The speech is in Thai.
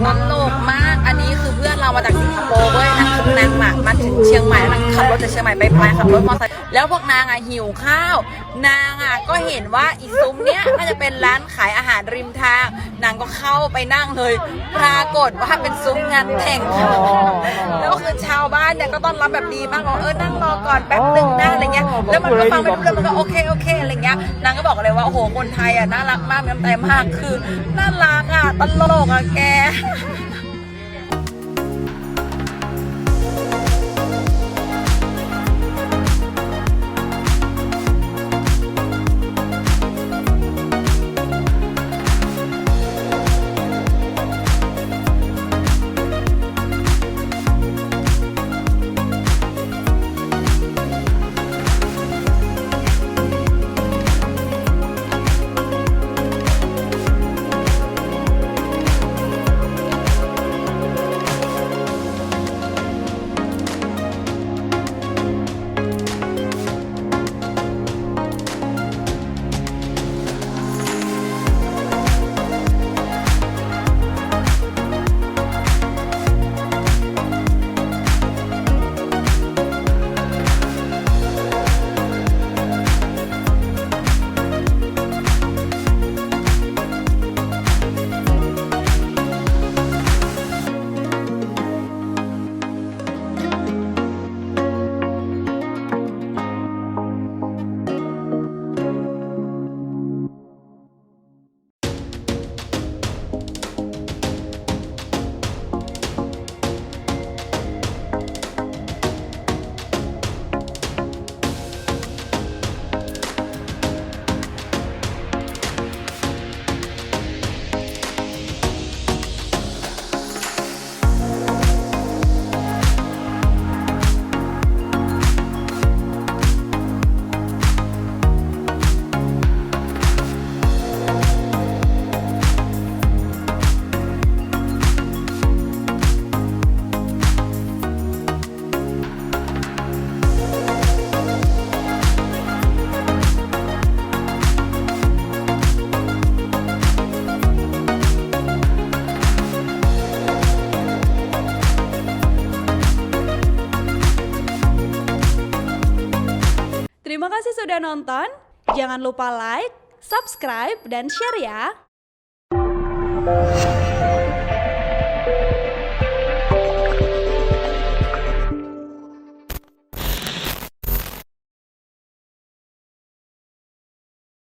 ตลกมากอันนี้คือเพื่อนเรามาจากสิงคโปร์เว้ยนางมาถึงเชียงใหม่แล้วนางขับรถจากเชียงใหม่ไปขับรถมอเตอร์ไซค์แล้วพวกนางหิวข้าวนางก็เห็นว่าอีซุ้มเนี้ยน่าจะเป็นร้านขายอาหารริมทางนางก็เข้าไปนั่งเลยปรากฏว่าเป็นซุ้มงานแต่งแล้วคือชาวบ้านเนี่ยก็ต้อนรับแบบดีมากนั่งรอก่อนแป๊บนึงนะอะไรเงี้ยแล้วมันก็ฟังไม่รู้เรื่องมันก็โอเคอะไรเงี้ยนางก็บอกเลยว่าโอ้โหคนไทยน่ารักมากน้ำใจมากคือน่ารักตลกแกTerima kasih sudah nonton. Jangan lupa like, subscribe, dan share ya.